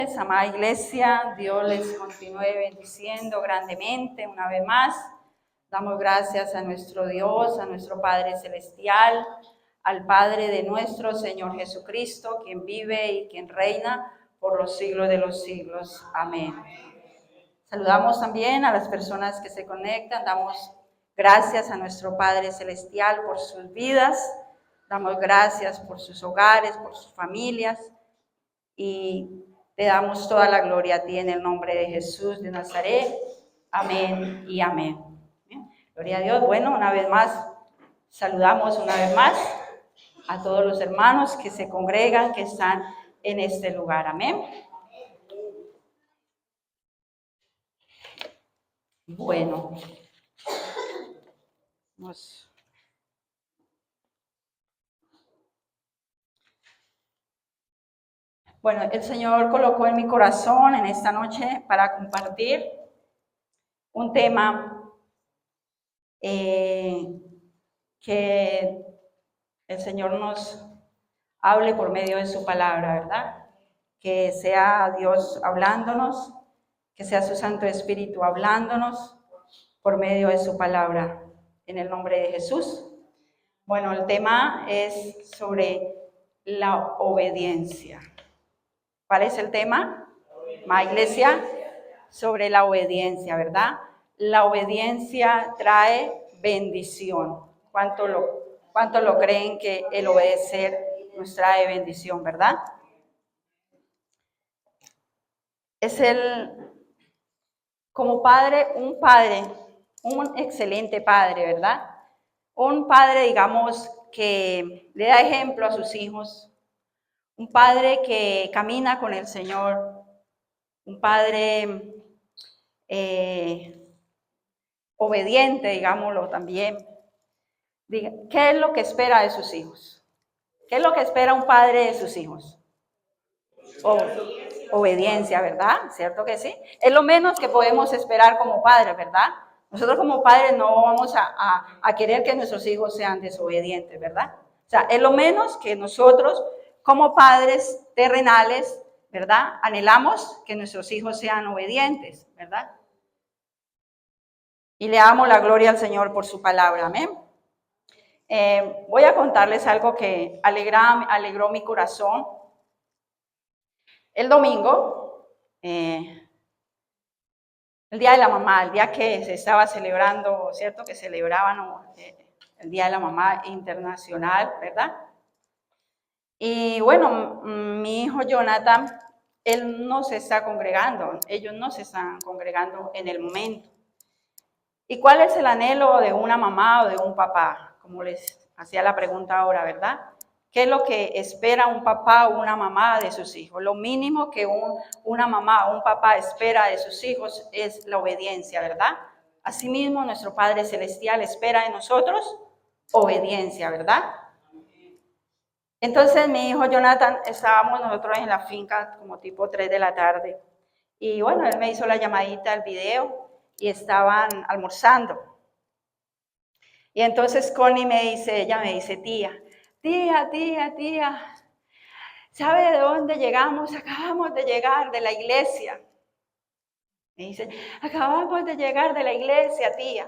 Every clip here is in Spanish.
Amada iglesia, Dios les continúe bendiciendo grandemente una vez más. Damos gracias a nuestro Dios, a nuestro Padre Celestial, al Padre de nuestro Señor Jesucristo, quien vive y quien reina por los siglos de los siglos. Amén. Saludamos también a las personas que se conectan. Damos gracias a nuestro Padre Celestial por sus vidas. Damos gracias por sus hogares, por sus familias. Y te damos toda la gloria a ti en el nombre de Jesús de Nazaret. Amén y amén. Gloria a Dios. Bueno, una vez más, saludamos una vez más a todos los hermanos que se congregan, que están en este lugar. Amén. Bueno, el Señor colocó en mi corazón en esta noche para compartir un tema que el Señor nos hable por medio de su palabra, ¿verdad? Que sea Dios hablándonos, que sea su Santo Espíritu hablándonos por medio de su palabra, en el nombre de Jesús. Bueno, el tema es sobre la obediencia. ¿Cuál es el tema? Ma iglesia, sobre la obediencia, ¿verdad? La obediencia trae bendición. ¿Cuánto lo creen que el obedecer nos trae bendición, verdad? Como padre, un excelente padre, ¿verdad? Un padre, digamos, que le da ejemplo a sus hijos. Un padre que camina con el Señor. Un padre obediente, digámoslo también. ¿Qué es lo que espera de sus hijos? ¿Qué es lo que espera un padre de sus hijos? Obediencia, ¿verdad? ¿Cierto que sí? Es lo menos que podemos esperar como padres, ¿verdad? Nosotros como padres no vamos a querer que nuestros hijos sean desobedientes, ¿verdad? O sea, es lo menos que nosotros como padres terrenales, ¿verdad? Anhelamos que nuestros hijos sean obedientes, ¿verdad? Y le damos la gloria al Señor por su palabra, amén. Voy a contarles algo que alegró mi corazón. El domingo, el Día de la Mamá, el día que se estaba celebrando, ¿cierto? Que celebraban el Día de la Mamá Internacional, ¿verdad? Y bueno, mi hijo Jonathan, él no se está congregando, ellos no se están congregando en el momento. ¿Y cuál es el anhelo de una mamá o de un papá? Como les hacía la pregunta ahora, ¿verdad? ¿Qué es lo que espera un papá o una mamá de sus hijos? Lo mínimo que una mamá o un papá espera de sus hijos es la obediencia, ¿verdad? Asimismo, nuestro Padre Celestial espera de nosotros obediencia, ¿verdad? Entonces, mi hijo Jonathan, estábamos nosotros en la finca como tipo 3 de la tarde. Y bueno, él me hizo la llamadita al video y estaban almorzando. Y entonces Connie ella me dice, tía, ¿sabe de dónde llegamos? Acabamos de llegar de la iglesia. Me dice, acabamos de llegar de la iglesia, tía.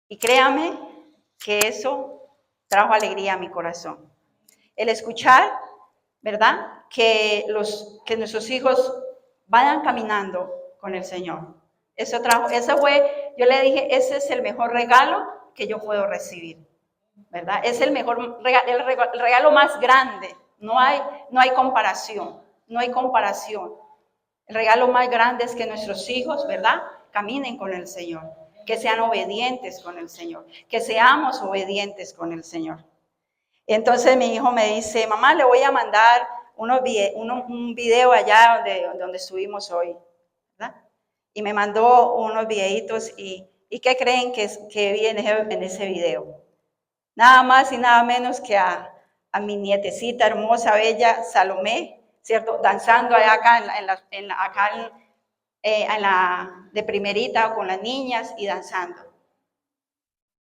Y créame que eso trajo alegría a mi corazón. El escuchar, ¿verdad? Que nuestros hijos vayan caminando con el Señor. Yo le dije, ese es el mejor regalo que yo puedo recibir, ¿verdad? Es el mejor regalo, el regalo más grande. No hay comparación, no hay comparación. El regalo más grande es que nuestros hijos, ¿verdad? Caminen con el Señor, que sean obedientes con el Señor, que seamos obedientes con el Señor. Entonces mi hijo me dice, mamá, le voy a mandar un video allá donde estuvimos hoy, ¿verdad? Y me mandó unos videitos y ¿qué creen que viene en ese video? Nada más y nada menos que a mi nietecita hermosa, bella, Salomé, ¿cierto? Danzando acá de primerita con las niñas y danzando.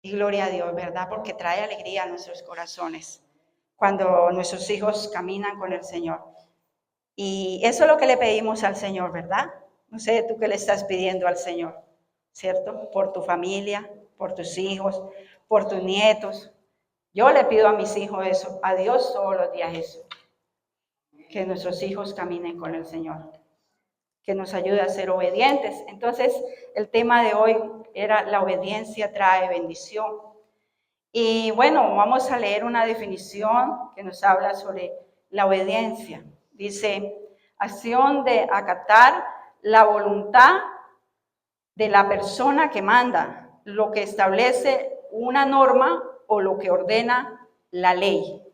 Y gloria a Dios, ¿verdad? Porque trae alegría a nuestros corazones cuando nuestros hijos caminan con el Señor. Y eso es lo que le pedimos al Señor, ¿verdad? No sé tú qué le estás pidiendo al Señor, ¿cierto? Por tu familia, por tus hijos, por tus nietos. Yo le pido a mis hijos eso, a Dios todos los días eso. Que nuestros hijos caminen con el Señor, que nos ayude a ser obedientes. Entonces, el tema de hoy era la obediencia trae bendición. Y bueno, vamos a leer una definición que nos habla sobre la obediencia. Dice, acción de acatar la voluntad de la persona que manda, lo que establece una norma o lo que ordena la ley.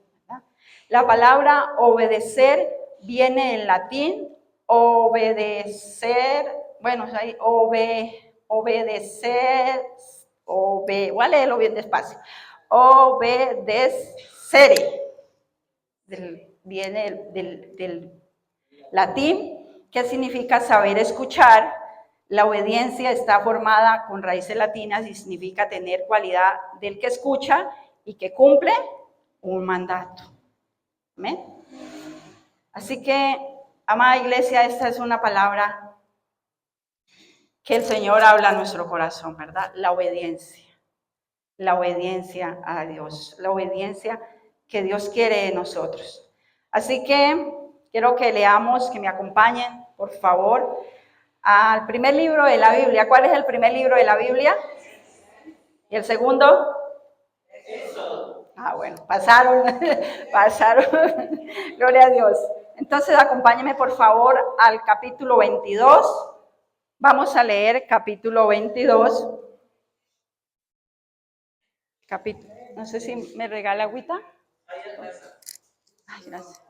La palabra obedecer viene en latín, obedecer, bueno, obedecer, voy a leerlo bien despacio, obedecer, viene del latín, que significa saber escuchar. La obediencia está formada con raíces latinas y significa tener cualidad del que escucha y que cumple un mandato. ¿Amén? Así que, amada iglesia, esta es una palabra que el Señor habla a nuestro corazón, ¿verdad? La obediencia a Dios, la obediencia que Dios quiere de nosotros. Así que quiero que leamos, que me acompañen, por favor, al primer libro de la Biblia. ¿Cuál es el primer libro de la Biblia? ¿Y el segundo? Ah, bueno, pasaron, gloria a Dios. Entonces, acompáñenme por favor al capítulo 22. Vamos a leer capítulo 22. No sé si me regala agüita. Ay, gracias.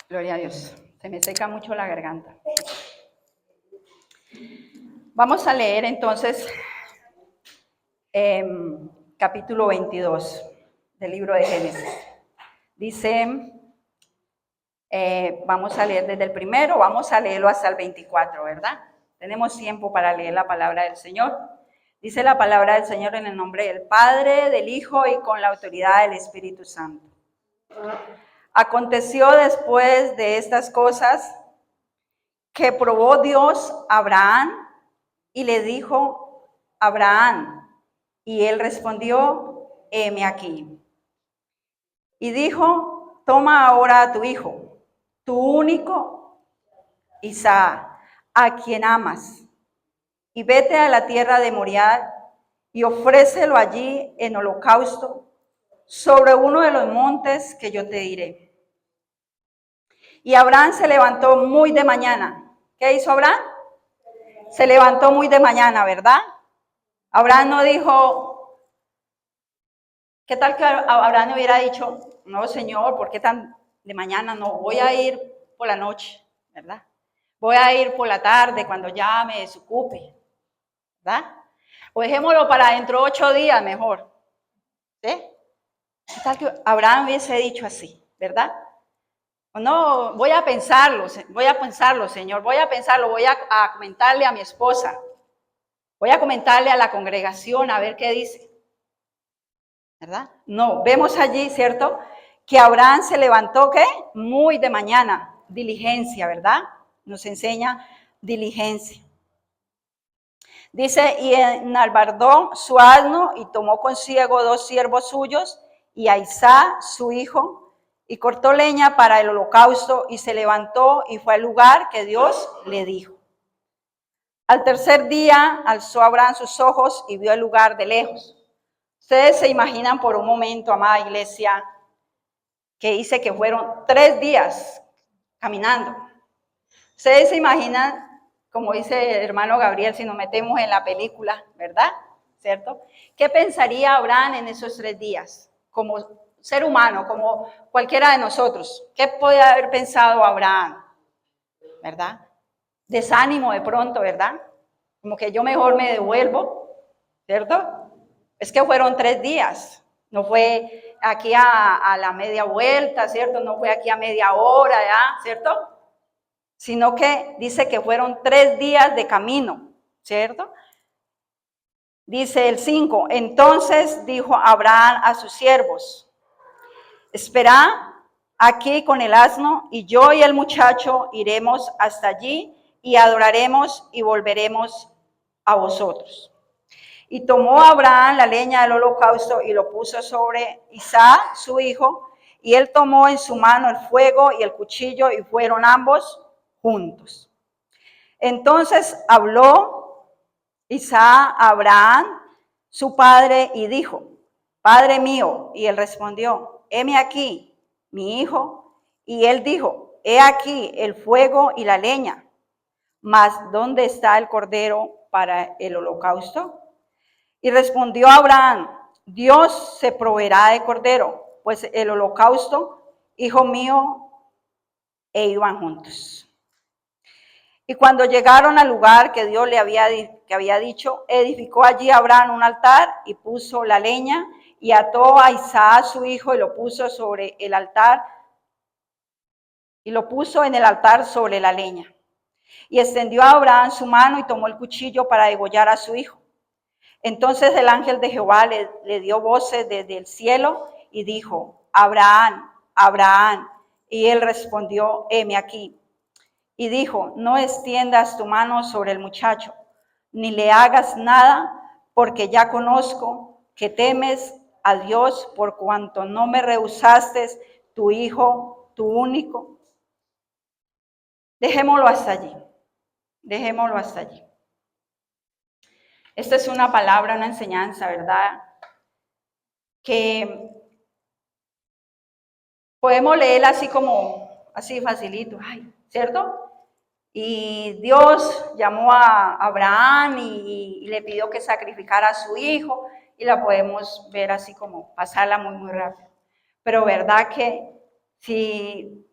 Gloria a Dios. Se me seca mucho la garganta. Vamos a leer entonces capítulo 22 del libro de Génesis. Dice, vamos a leer desde el primero, vamos a leerlo hasta el 24, ¿verdad? Tenemos tiempo para leer la palabra del Señor. Dice la palabra del Señor en el nombre del Padre, del Hijo y con la autoridad del Espíritu Santo. Aconteció después de estas cosas que probó Dios a Abraham y le dijo, Abraham, y él respondió, heme aquí. Y dijo, toma ahora a tu hijo, tu único Isaac, a quien amas, y vete a la tierra de Moriah y ofrécelo allí en holocausto sobre uno de los montes que yo te diré. Y Abraham se levantó muy de mañana. ¿Qué hizo Abraham? Se levantó muy de mañana, ¿verdad? Abraham no dijo, ¿qué tal que Abraham hubiera dicho, no, Señor, ¿por qué tan de mañana? No, voy a ir por la noche, ¿verdad? Voy a ir por la tarde cuando ya me desocupe, ¿verdad? O dejémoslo para dentro de 8 días mejor, ¿sí? ¿Qué tal que Abraham hubiese dicho así, verdad? No, voy a pensarlo, Señor, voy a pensarlo, voy a comentarle a mi esposa, voy a comentarle a la congregación a ver qué dice, ¿verdad? No, vemos allí, ¿cierto? Que Abraham se levantó, ¿qué? Muy de mañana, diligencia, ¿verdad? Nos enseña diligencia. Dice, y enalbardó su asno y tomó consigo 2 siervos suyos y a Isaac, su hijo, y cortó leña para el holocausto y se levantó y fue al lugar que Dios le dijo. Al tercer día alzó Abraham sus ojos y vio el lugar de lejos. Ustedes se imaginan por un momento, amada iglesia, que dice que fueron 3 días caminando. Ustedes se imaginan, como dice el hermano Gabriel, si nos metemos en la película, ¿verdad? ¿Cierto? ¿Qué pensaría Abraham en esos 3 días? Como ser humano, como cualquiera de nosotros. ¿Qué puede haber pensado Abraham? ¿Verdad? Desánimo de pronto, ¿verdad? Como que yo mejor me devuelvo, ¿cierto? Es que fueron 3 días. No fue aquí a la media vuelta, ¿cierto? No fue aquí a media hora, ¿ya? ¿Cierto? Sino que dice que fueron 3 días de camino, ¿cierto? Dice el 5, entonces dijo Abraham a sus siervos, esperad aquí con el asno, y yo y el muchacho iremos hasta allí y adoraremos y volveremos a vosotros. Y tomó Abraham la leña del holocausto y lo puso sobre Isaac, su hijo, y él tomó en su mano el fuego y el cuchillo, y fueron ambos juntos. Entonces habló Isaac a Abraham, su padre, y dijo, Padre mío. Y él respondió, heme aquí, mi hijo. Y él dijo, he aquí el fuego y la leña, mas ¿dónde está el cordero para el holocausto? Y respondió Abraham, Dios se proveerá de cordero, pues el holocausto, hijo mío, e iban juntos. Y cuando llegaron al lugar que Dios le había dicho, edificó allí Abraham un altar y puso la leña y ató a Isaac su hijo y lo puso sobre el altar y lo puso en el altar sobre la leña. Y extendió a Abraham su mano y tomó el cuchillo para degollar a su hijo. Entonces el ángel de Jehová le dio voces desde el cielo y dijo, Abraham, Abraham. Y él respondió, heme aquí. Y dijo, no extiendas tu mano sobre el muchacho, ni le hagas nada, porque ya conozco que temes a Dios por cuanto no me rehusaste tu hijo, tu único. Dejémoslo hasta allí, dejémoslo hasta allí. Esta es una palabra, una enseñanza, ¿verdad? Que podemos leerla así como, así facilito, ay, ¿cierto? Y Dios llamó a Abraham y le pidió que sacrificara a su hijo, y la podemos ver así como pasarla muy, muy rápido. Pero verdad que si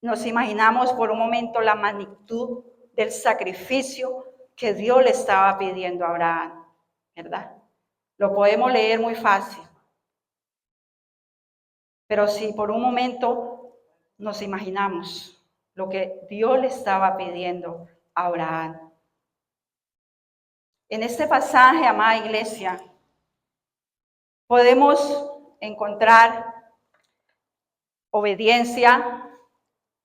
nos imaginamos por un momento la magnitud del sacrificio que Dios le estaba pidiendo a Abraham, ¿verdad? Lo podemos leer muy fácil. Pero si por un momento nos imaginamos lo que Dios le estaba pidiendo a Abraham. En este pasaje, amada iglesia, podemos encontrar obediencia,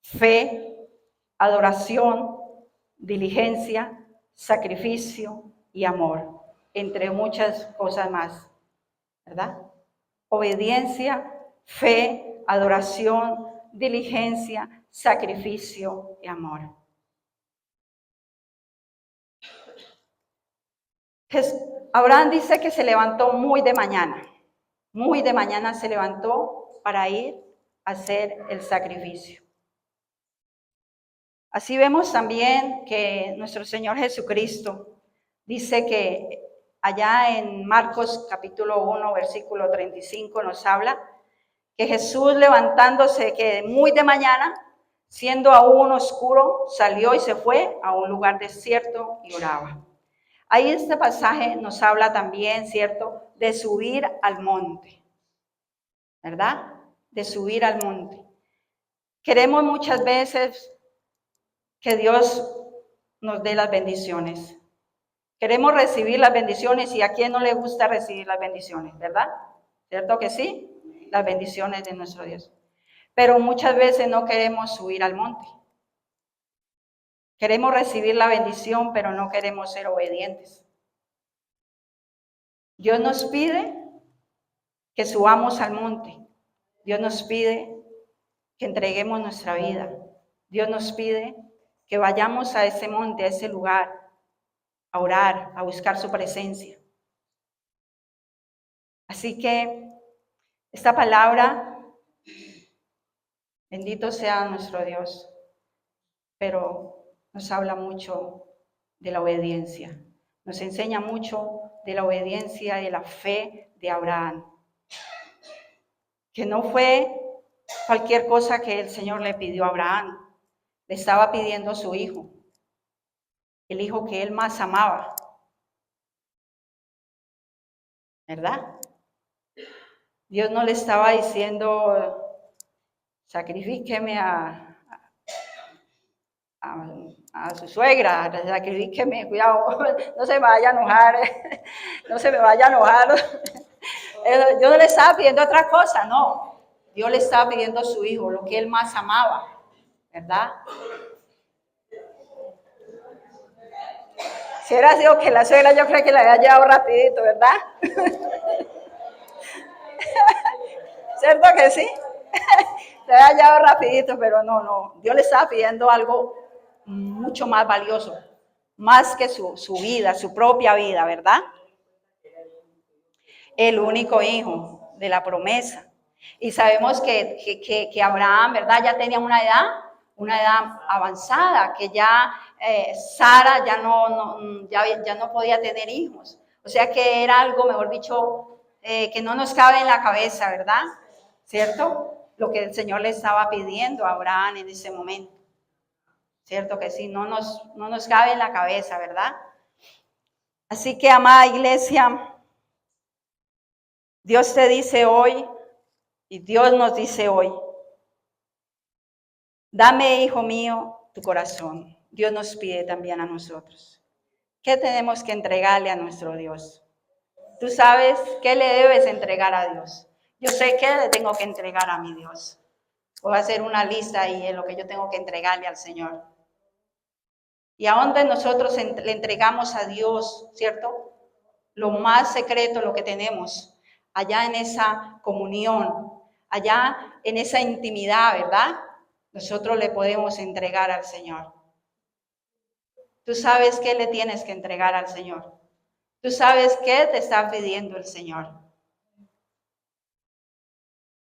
fe, adoración, diligencia, sacrificio y amor, entre muchas cosas más, ¿verdad? Obediencia, fe, adoración, diligencia, sacrificio y amor. Abraham dice que se levantó muy de mañana se levantó para ir a hacer el sacrificio. Así vemos también que nuestro Señor Jesucristo dice que allá en Marcos capítulo 1, versículo 35 nos habla que Jesús levantándose que muy de mañana, siendo aún oscuro, salió y se fue a un lugar desierto y oraba. Ahí este pasaje nos habla también, ¿cierto?, de subir al monte, ¿verdad? De subir al monte. Queremos muchas veces que Dios nos dé las bendiciones. Queremos recibir las bendiciones, y a quién no le gusta recibir las bendiciones, ¿verdad? ¿Cierto que sí? Las bendiciones de nuestro Dios. Pero muchas veces no queremos subir al monte. Queremos recibir la bendición, pero no queremos ser obedientes. Dios nos pide que subamos al monte. Dios nos pide que entreguemos nuestra vida. Dios nos pide que vayamos a ese monte, a ese lugar, a orar, a buscar su presencia. Así que esta palabra, bendito sea nuestro Dios, pero nos habla mucho de la obediencia. Nos enseña mucho de la obediencia y de la fe de Abraham. Que no fue cualquier cosa que el Señor le pidió a Abraham. Le estaba pidiendo a su hijo, el hijo que él más amaba, ¿verdad? Dios no le estaba diciendo, sacrifíqueme a a su suegra, sacrifíqueme, cuidado, no se me vaya a enojar, no se me vaya a enojar. Yo no le estaba pidiendo otra cosa, no. Dios le estaba pidiendo a su hijo, lo que él más amaba, ¿verdad? Si hubiera sido que la suegra, yo creo que la había llevado rapidito, ¿verdad? ¿Cierto que sí? Se había llevado rapidito, pero no. Dios le estaba pidiendo algo mucho más valioso, más que su vida, su propia vida, ¿verdad? El único hijo de la promesa. Y sabemos que Abraham, ¿verdad? Ya tenía una edad avanzada, que ya Sara ya no podía tener hijos. O sea que era algo, mejor dicho, que no nos cabe en la cabeza, ¿verdad? ¿Cierto? Lo que el Señor le estaba pidiendo a Abraham en ese momento. ¿Cierto que sí? No nos cabe en la cabeza, ¿verdad? Así que, amada iglesia, Dios te dice hoy, y Dios nos dice hoy, dame, hijo mío, tu corazón. Dios nos pide también a nosotros. ¿Qué tenemos que entregarle a nuestro Dios? Tú sabes qué le debes entregar a Dios. Yo sé qué le tengo que entregar a mi Dios. Voy a hacer una lista ahí de lo que yo tengo que entregarle al Señor. Y a donde nosotros le entregamos a Dios, ¿cierto? Lo más secreto, lo que tenemos, allá en esa comunión, allá en esa intimidad, ¿verdad? Nosotros le podemos entregar al Señor. Tú sabes qué le tienes que entregar al Señor. Tú sabes qué te está pidiendo el Señor.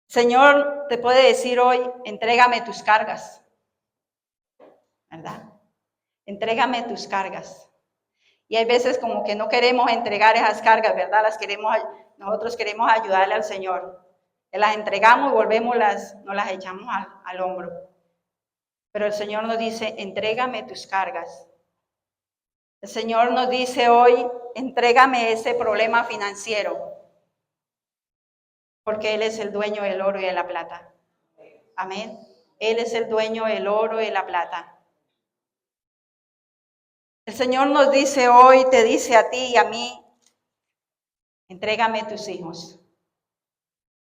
Señor te puede decir hoy, entrégame tus cargas, ¿verdad? Entrégame tus cargas. Y hay veces como que no queremos entregar esas cargas, ¿verdad? Nosotros queremos ayudarle al Señor. Las entregamos y nos las echamos al hombro. Pero el Señor nos dice, entrégame tus cargas. El Señor nos dice hoy, entrégame ese problema financiero, porque Él es el dueño del oro y de la plata. Amén. Él es el dueño del oro y de la plata. El Señor nos dice hoy, te dice a ti y a mí, entrégame tus hijos,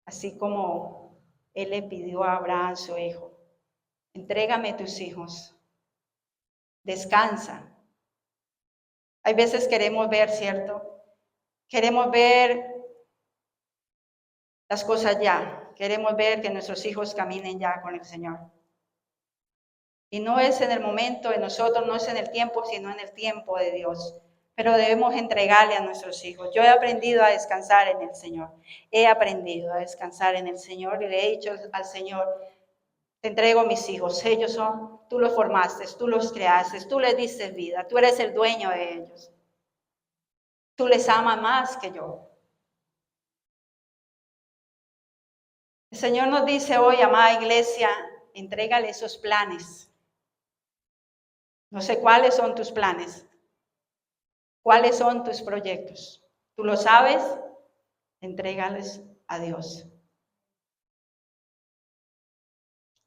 así como Él le pidió a Abraham, su hijo. Entrégame tus hijos. Descansa. Hay veces queremos ver, ¿cierto? Queremos ver las cosas ya. Queremos ver que nuestros hijos caminen ya con el Señor. Y no es en el momento de nosotros, no es en el tiempo, sino en el tiempo de Dios. Pero debemos entregarle a nuestros hijos. Yo he aprendido a descansar en el Señor. He aprendido a descansar en el Señor y le he dicho al Señor, te entrego mis hijos. Ellos son, tú los formaste, tú los creaste, tú les diste vida, tú eres el dueño de ellos. Tú les amas más que yo. El Señor nos dice hoy, amada iglesia, entrégale esos planes. No sé cuáles son tus planes, cuáles son tus proyectos. ¿Tú lo sabes? Entrégales a Dios.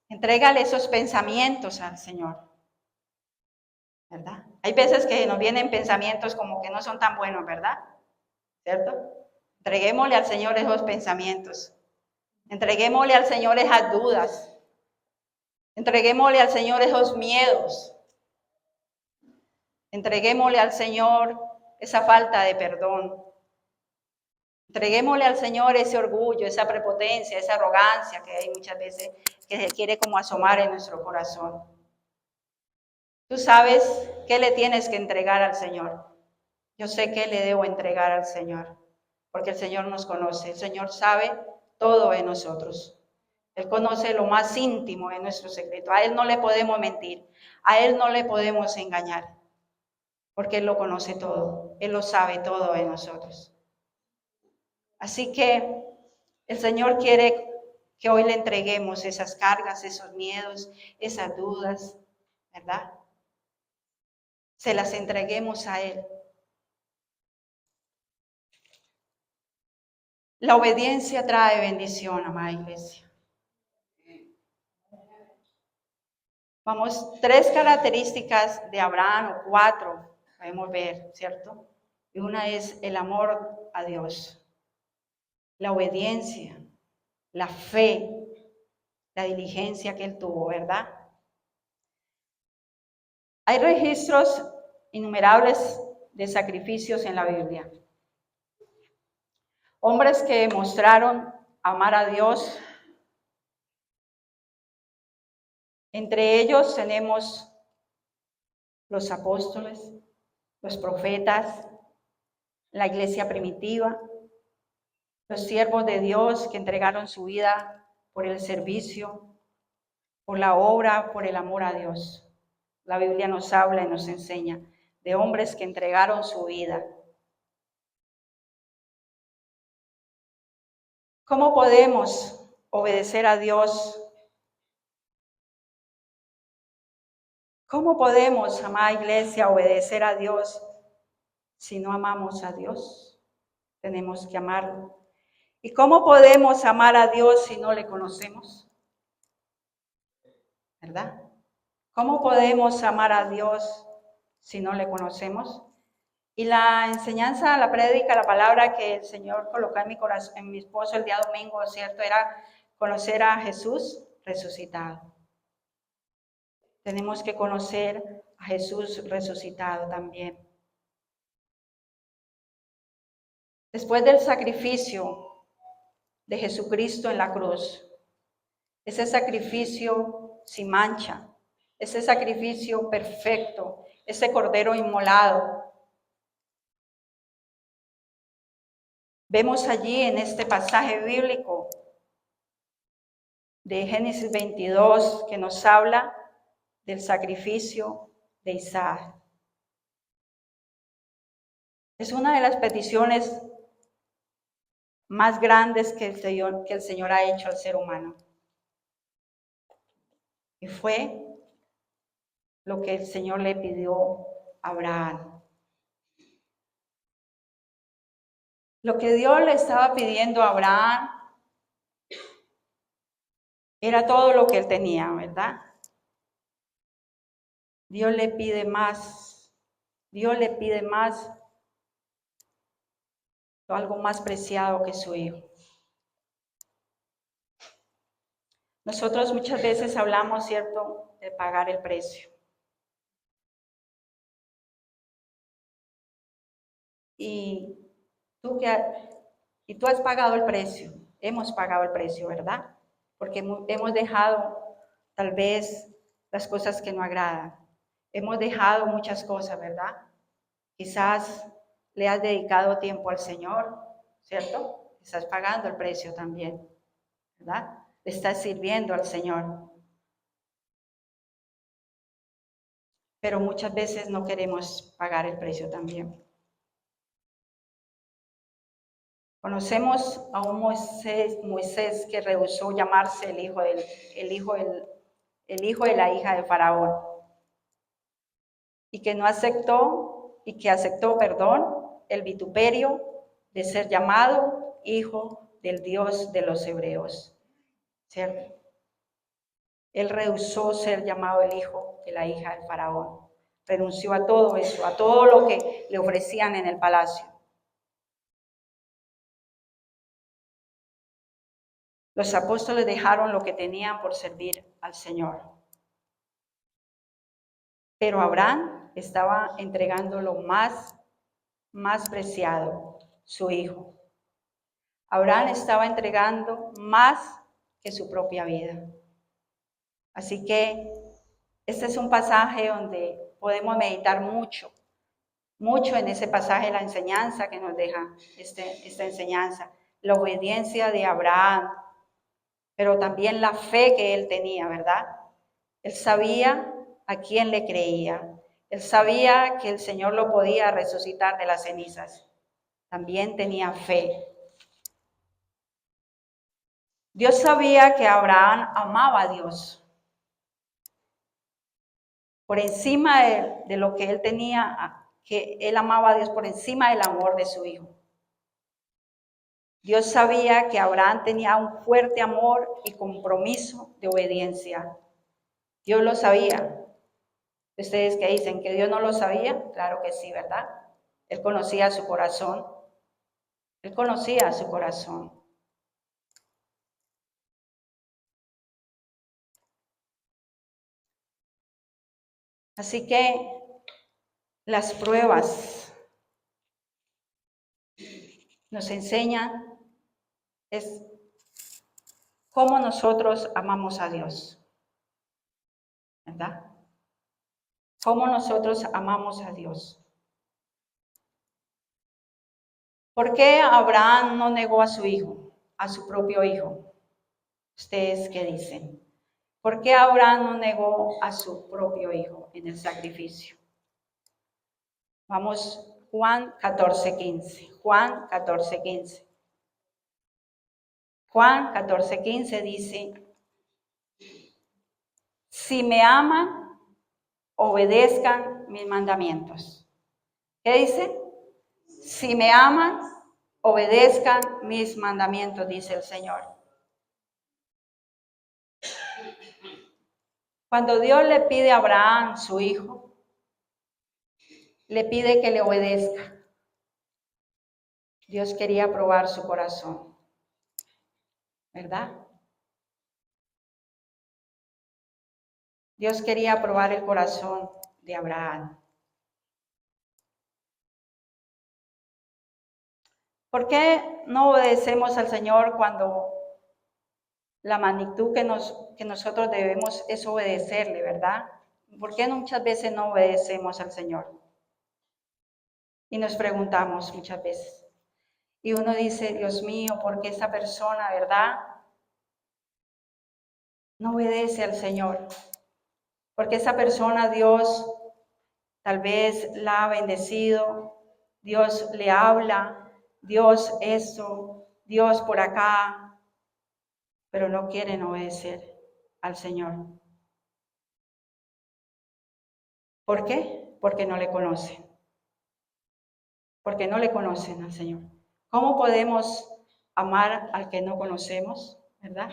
Entrégale esos pensamientos al Señor, ¿verdad? Hay veces que nos vienen pensamientos como que no son tan buenos, ¿verdad? ¿Cierto? Entreguémosle al Señor esos pensamientos. Entreguémosle al Señor esas dudas. Entreguémosle al Señor esos miedos. Entreguémosle al Señor esa falta de perdón. Entreguémosle al Señor ese orgullo, esa prepotencia, esa arrogancia que hay muchas veces que se quiere como asomar en nuestro corazón. Tú sabes qué le tienes que entregar al Señor. Yo sé qué le debo entregar al Señor, porque el Señor nos conoce. El Señor sabe todo de nosotros. Él conoce lo más íntimo de nuestro secreto. A Él no le podemos mentir. A Él no le podemos engañar, porque Él lo conoce todo. Él lo sabe todo de nosotros. Así que el Señor quiere que hoy le entreguemos esas cargas, esos miedos, esas dudas, ¿verdad? Se las entreguemos a Él. La obediencia trae bendición, amada iglesia. Vamos, 3 características de Abraham, o 4, podemos ver, ¿cierto? Y una es el amor a Dios, la obediencia, la fe, la diligencia que él tuvo, ¿verdad? Hay registros innumerables de sacrificios en la Biblia. Hombres que mostraron amar a Dios. Entre ellos tenemos los apóstoles, los profetas, la iglesia primitiva, los siervos de Dios que entregaron su vida por el servicio, por la obra, por el amor a Dios. La Biblia nos habla y nos enseña de hombres que entregaron su vida. ¿Cómo podemos obedecer a Dios? ¿Cómo podemos, amada iglesia, obedecer a Dios si no amamos a Dios? Tenemos que amarlo. ¿Y cómo podemos amar a Dios si no le conocemos? ¿Verdad? ¿Cómo podemos amar a Dios si no le conocemos? Y la enseñanza, la prédica, la palabra que el Señor colocó en mi corazón, en mi esposo el día domingo, ¿cierto? Era conocer a Jesús resucitado. Tenemos que conocer a Jesús resucitado también. Después del sacrificio de Jesucristo en la cruz, ese sacrificio sin mancha, ese sacrificio perfecto, ese cordero inmolado, vemos allí en este pasaje bíblico de Génesis 22 que nos habla del sacrificio de Isaac. Es una de las peticiones más grandes que el Señor ha hecho al ser humano. Y fue lo que el Señor le pidió a Abraham. Lo que Dios le estaba pidiendo a Abraham era todo lo que él tenía, ¿verdad? Dios le pide más. Dios le pide más, algo más preciado que su hijo. Nosotros muchas veces hablamos, ¿cierto?, de pagar el precio. Y tú has pagado el precio, hemos pagado el precio, ¿verdad? Porque hemos dejado tal vez las cosas que no agradan. Hemos dejado muchas cosas, ¿verdad? Quizás le has dedicado tiempo al Señor, ¿cierto? Estás pagando el precio también, ¿verdad? Le estás sirviendo al Señor. Pero muchas veces no queremos pagar el precio también. Conocemos a un Moisés que rehusó llamarse el hijo de la hija de Faraón y que aceptó, el vituperio de ser llamado hijo del Dios de los hebreos, ¿cierto? Él rehusó ser llamado el hijo de la hija del Faraón. Renunció a todo eso, a todo lo que le ofrecían en el palacio. Los apóstoles dejaron lo que tenían por servir al Señor. Pero Abraham estaba entregando lo más preciado, su hijo. Abraham estaba entregando más que su propia vida. Así que este es un pasaje donde podemos meditar mucho en ese pasaje, la enseñanza que nos deja esta enseñanza, la obediencia de Abraham, pero también la fe que él tenía, ¿verdad? Él sabía a quién le creía. Él sabía que el Señor lo podía resucitar de las cenizas. También tenía fe. Dios sabía que Abraham amaba a Dios. Por encima de lo que él tenía, que él amaba a Dios por encima del amor de su hijo. Dios sabía que Abraham tenía un fuerte amor y compromiso de obediencia. Dios lo sabía. ¿Ustedes qué dicen? ¿Que Dios no lo sabía? Claro que sí, ¿verdad? Él conocía su corazón. Él conocía su corazón. Así que las pruebas nos enseñan es cómo nosotros amamos a Dios, ¿verdad? Cómo nosotros amamos a Dios. ¿Por qué Abraham no negó a su hijo, a su propio hijo? ¿Ustedes qué dicen? ¿Por qué Abraham no negó a su propio hijo en el sacrificio? Vamos, Juan 14:15. Juan 14:15. Juan 14:15 dice, si me aman, obedezcan mis mandamientos. ¿Qué dice? Si me aman, obedezcan mis mandamientos, dice el Señor. Cuando Dios le pide a Abraham, su hijo, le pide que le obedezca. Dios quería probar su corazón, ¿verdad? Dios quería probar el corazón de Abraham. ¿Por qué no obedecemos al Señor cuando la magnitud que nosotros debemos es obedecerle, ¿verdad? ¿Por qué muchas veces no obedecemos al Señor? Y nos preguntamos muchas veces. Y uno dice, Dios mío, ¿por qué esta persona, verdad, no obedece al Señor? Porque esa persona Dios tal vez la ha bendecido, Dios le habla, Dios esto, Dios por acá, pero no quieren obedecer al Señor. ¿Por qué? Porque no le conocen. Porque no le conocen al Señor. ¿Cómo podemos amar al que no conocemos, verdad?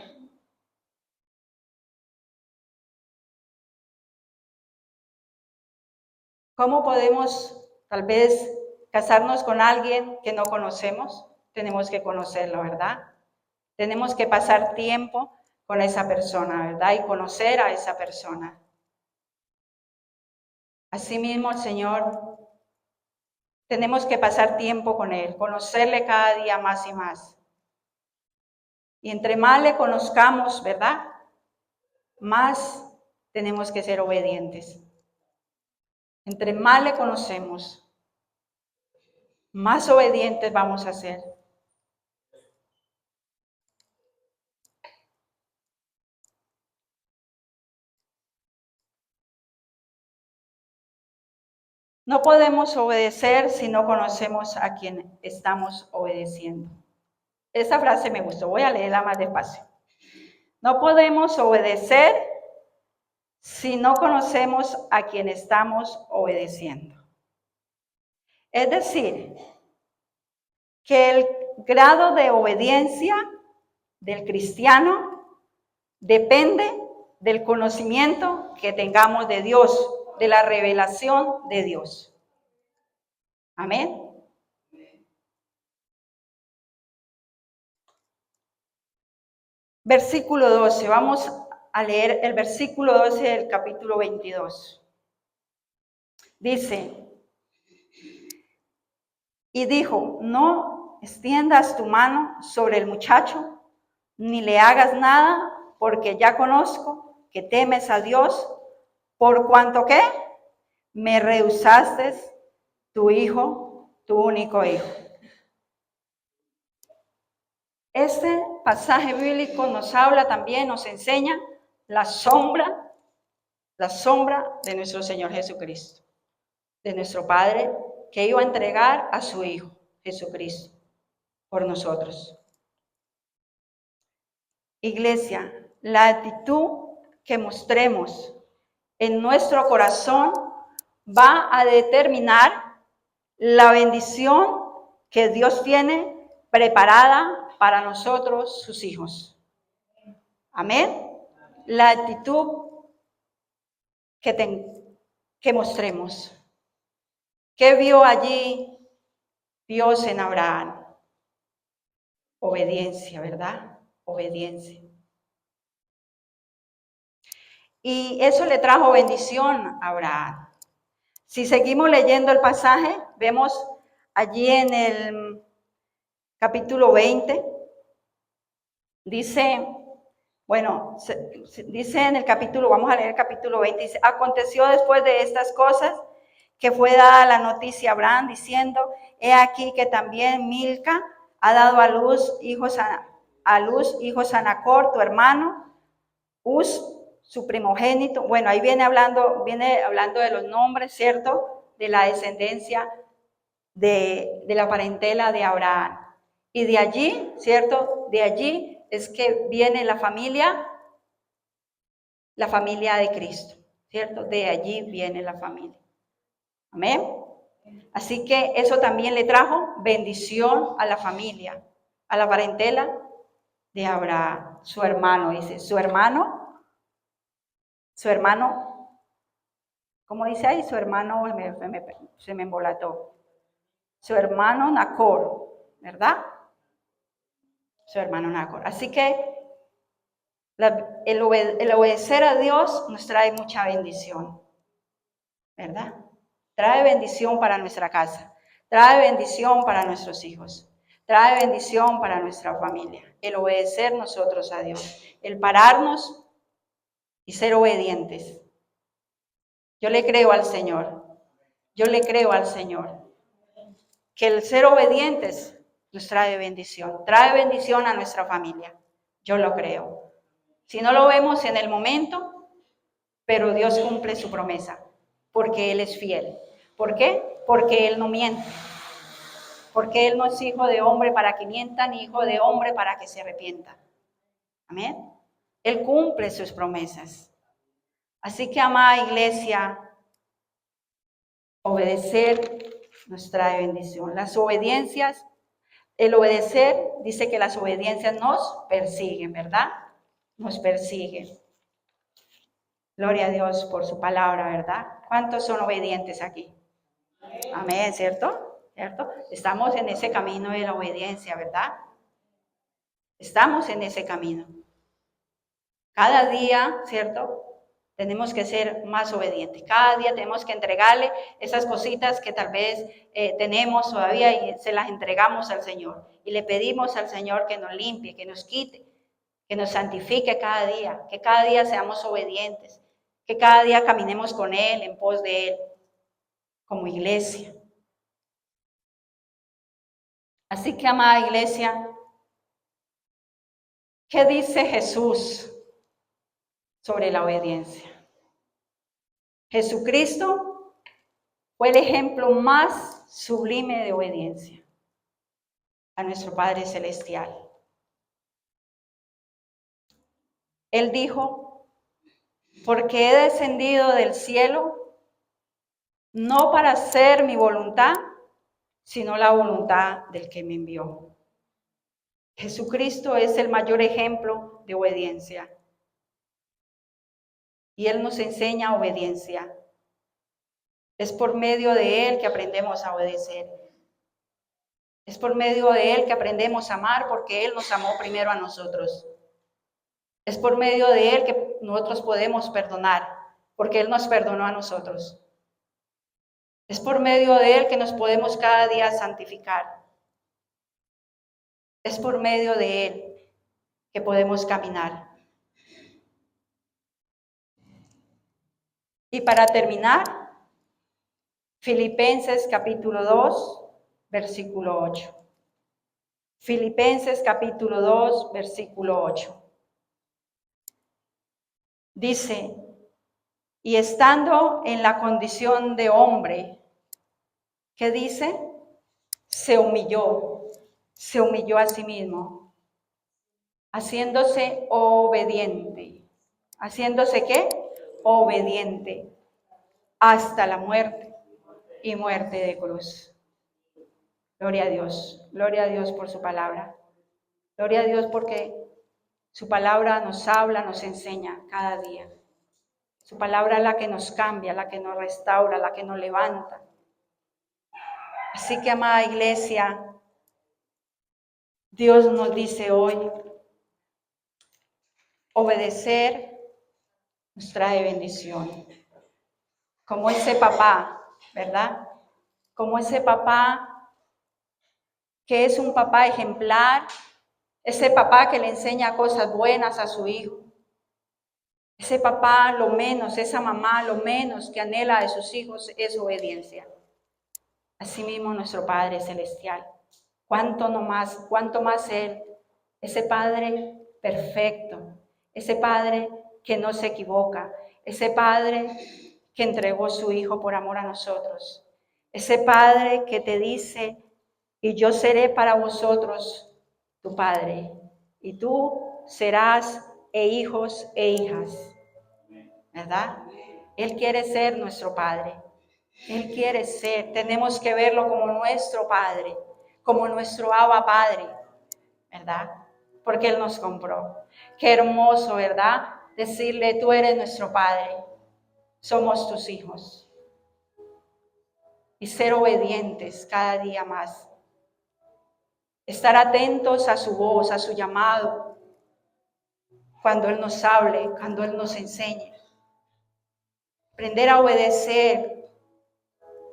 ¿Cómo podemos tal vez casarnos con alguien que no conocemos? Tenemos que conocerlo, ¿verdad? Tenemos que pasar tiempo con esa persona, ¿verdad? Y conocer a esa persona. Asimismo, el Señor, tenemos que pasar tiempo con Él, conocerle cada día más y más. Y entre más le conozcamos, ¿verdad? Más tenemos que ser obedientes. Entre más le conocemos, más obedientes vamos a ser. No podemos obedecer si no conocemos a quien estamos obedeciendo. Esa frase me gustó, voy a leerla más despacio. No podemos obedecer si no conocemos a quien estamos obedeciendo. Es decir, que el grado de obediencia del cristiano depende del conocimiento que tengamos de Dios, de la revelación de Dios. Amén. Versículo 12, vamos a leer el versículo 12 del capítulo 22. Dice, y dijo, no extiendas tu mano sobre el muchacho, ni le hagas nada, porque ya conozco que temes a Dios, por cuanto que me rehusaste tu hijo, tu único hijo. Este pasaje bíblico nos habla también, nos enseña la sombra de nuestro Señor Jesucristo, de nuestro Padre, que iba a entregar a su Hijo, Jesucristo, por nosotros. Iglesia, la actitud que mostremos en nuestro corazón va a determinar la bendición que Dios tiene preparada para nosotros, sus hijos. Amén. La actitud que mostremos. ¿Qué vio allí Dios en Abraham? Obediencia, ¿verdad? Obediencia. Y eso le trajo bendición a Abraham. Si seguimos leyendo el pasaje, vemos allí en el capítulo 20, dice, bueno, dice en el capítulo, vamos a leer el capítulo 20, dice, aconteció después de estas cosas que fue dada la noticia a Abraham diciendo, he aquí que también Milca ha dado a luz hijos a Nacor, tu hermano, Uz, su primogénito. Bueno, ahí viene hablando de los nombres, ¿cierto? De la descendencia de la parentela de Abraham. Y de allí, ¿cierto? De allí es que viene la familia de Cristo, ¿cierto? De allí viene la familia. Amén. Así que eso también le trajo bendición a la familia, a la parentela de Abraham, su hermano, dice, su hermano, ¿cómo dice ahí? Su hermano, se me embolató. Su hermano Nacor, ¿verdad? Su hermano Nacor. Así que el obedecer a Dios nos trae mucha bendición, ¿verdad? Trae bendición para nuestra casa, trae bendición para nuestros hijos, trae bendición para nuestra familia. El obedecer nosotros a Dios, el pararnos y ser obedientes. Yo le creo al Señor, que el ser obedientes nos trae bendición a nuestra familia. Yo lo creo. Si no lo vemos en el momento, pero Dios cumple su promesa, porque Él es fiel. ¿Por qué? Porque Él no miente. Porque Él no es hijo de hombre para que mienta, ni hijo de hombre para que se arrepienta. Amén. Él cumple sus promesas. Así que, amada iglesia, obedecer nos trae bendición. Las obediencias, el obedecer, dice que las obediencias nos persiguen, ¿verdad? Nos persiguen. Gloria a Dios por su palabra, ¿verdad? ¿Cuántos son obedientes aquí? Amén, ¿cierto? ¿Cierto? Estamos en ese camino de la obediencia, ¿verdad? Estamos en ese camino. Cada día, ¿cierto? Tenemos que ser más obedientes. Cada día tenemos que entregarle esas cositas que tal vez tenemos todavía y se las entregamos al Señor. Y le pedimos al Señor que nos limpie, que nos quite, que nos santifique cada día, que cada día seamos obedientes, que cada día caminemos con Él, en pos de Él, como iglesia. Así que, amada iglesia, ¿qué dice Jesús sobre la obediencia? Jesucristo fue el ejemplo más sublime de obediencia a nuestro Padre Celestial. Él dijo, porque he descendido del cielo, no para hacer mi voluntad, sino la voluntad del que me envió. Jesucristo es el mayor ejemplo de obediencia. Y Él nos enseña obediencia. Es por medio de Él que aprendemos a obedecer. Es por medio de Él que aprendemos a amar, porque Él nos amó primero a nosotros. Es por medio de Él que nosotros podemos perdonar, porque Él nos perdonó a nosotros. Es por medio de Él que nos podemos cada día santificar. Es por medio de Él que podemos caminar. Y para terminar, Filipenses capítulo 2, versículo 8. Filipenses capítulo 2, versículo 8. Dice, y estando en la condición de hombre, ¿qué dice? Se humilló a sí mismo, haciéndose obediente. ¿Haciéndose qué? Obediente, hasta la muerte y muerte de cruz. Gloria a Dios por su palabra. Gloria a Dios porque su palabra nos habla, nos enseña cada día. Su palabra es la que nos cambia, la que nos restaura, la que nos levanta. Así que, amada iglesia, Dios nos dice hoy, obedecer nos trae bendición. Como ese papá, ¿verdad? Como ese papá que es un papá ejemplar, ese papá que le enseña cosas buenas a su hijo. Ese papá, lo menos, esa mamá, lo menos que anhela de sus hijos es obediencia. Asimismo, nuestro Padre Celestial. Cuánto más Él, ese Padre perfecto, ese Padre que no se equivoca, ese Padre que entregó su Hijo por amor a nosotros, ese Padre que te dice, y yo seré para vosotros tu Padre, y tú serás hijos e hijas, ¿verdad? Él quiere ser nuestro Padre. Él quiere ser, tenemos que verlo como nuestro Padre, como nuestro Abba Padre, ¿verdad? Porque Él nos compró. Qué hermoso, ¿verdad? Decirle, tú eres nuestro Padre, somos tus hijos. Y ser obedientes cada día más. Estar atentos a su voz, a su llamado, cuando Él nos hable, cuando Él nos enseñe. Aprender a obedecer,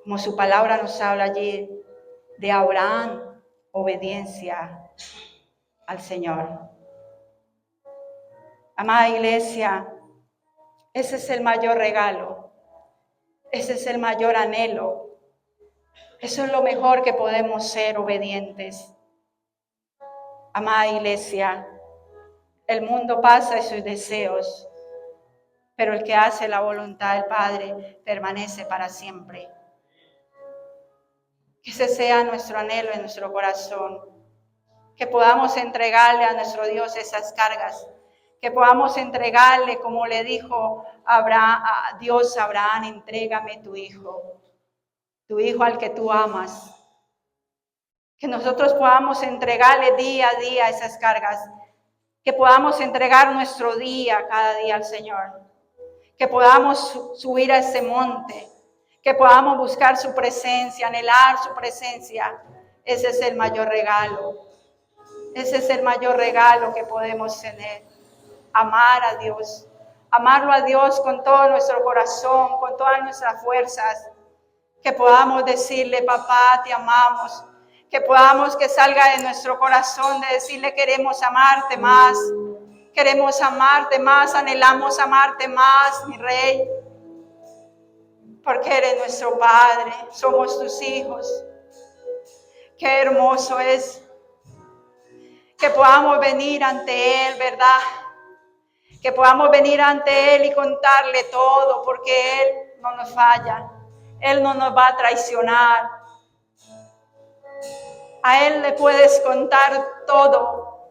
como su palabra nos habla allí, de Abraham, obediencia al Señor. Amada iglesia, ese es el mayor regalo, ese es el mayor anhelo, eso es lo mejor que podemos ser, obedientes. Amada iglesia, el mundo pasa y sus deseos, pero el que hace la voluntad del Padre permanece para siempre. Que ese sea nuestro anhelo en nuestro corazón, que podamos entregarle a nuestro Dios esas cargas, que podamos entregarle, como le dijo a Dios a Abraham, entrégame tu hijo al que tú amas. Que nosotros podamos entregarle día a día esas cargas, que podamos entregar nuestro día, cada día al Señor, que podamos subir a ese monte, que podamos buscar su presencia, anhelar su presencia. Ese es el mayor regalo. Ese es el mayor regalo que podemos tener. Amar a Dios. Amarlo a Dios con todo nuestro corazón, con todas nuestras fuerzas. Que podamos decirle, papá, te amamos. Que podamos que salga de nuestro corazón de decirle, queremos amarte más. Queremos amarte más, anhelamos amarte más, mi Rey. Porque eres nuestro Padre, somos tus hijos. Qué hermoso es que podamos venir ante Él, ¿verdad? Que podamos venir ante Él y contarle todo, porque Él no nos falla. Él no nos va a traicionar. A Él le puedes contar todo.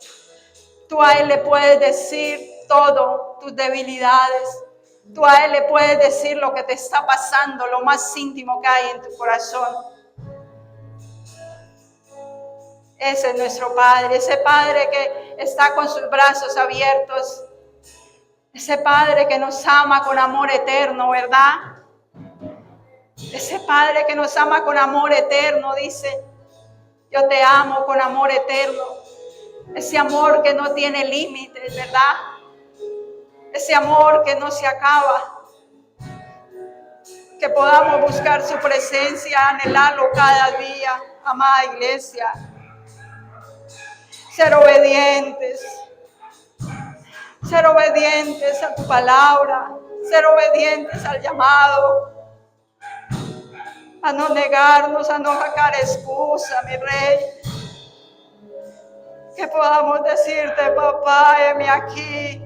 Tú a Él le puedes decir todo, tus debilidades. Tú a Él le puedes decir lo que te está pasando, lo más íntimo que hay en tu corazón. Ese es nuestro Padre, ese Padre que está con sus brazos abiertos. Ese Padre que nos ama con amor eterno, ¿verdad? Ese Padre que nos ama con amor eterno, dice, yo te amo con amor eterno. Ese amor que no tiene límites, ¿verdad? Ese amor que no se acaba. Que podamos buscar su presencia, anhelarlo cada día, amada iglesia. Ser obedientes a tu palabra, ser obedientes al llamado, a no negarnos, a no sacar excusa, mi Rey. Que podamos decirte, papá, heme aquí.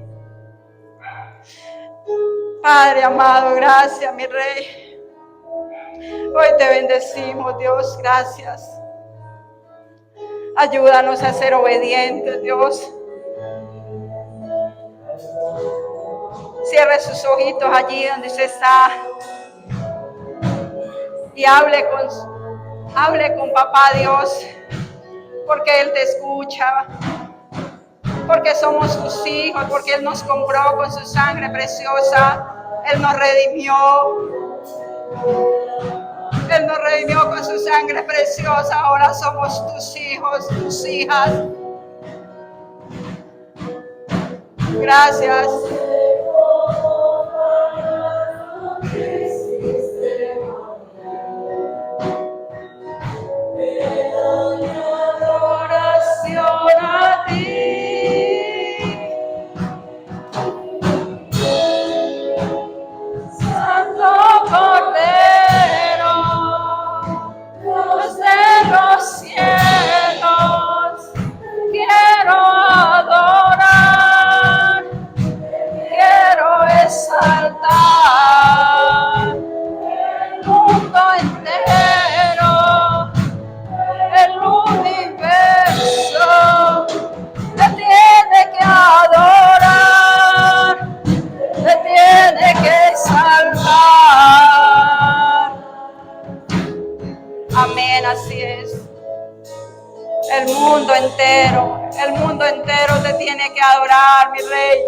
Padre amado, gracias, mi Rey. Hoy te bendecimos, Dios, gracias. Ayúdanos a ser obedientes, Dios. Cierre sus ojitos allí donde usted está y hable con papá Dios, porque Él te escucha, porque somos sus hijos, porque Él nos compró con su sangre preciosa. Él nos redimió. Él nos redimió con su sangre preciosa. Ahora somos tus hijos, tus hijas. Gracias. Adoración a ti. Santo Cordero, Dios de los cielos, quiero adorar, quiero exaltar el mundo entero, el universo, te tiene que adorar, te tiene que salvar. Amén, así es. El mundo entero te tiene que adorar, mi Rey.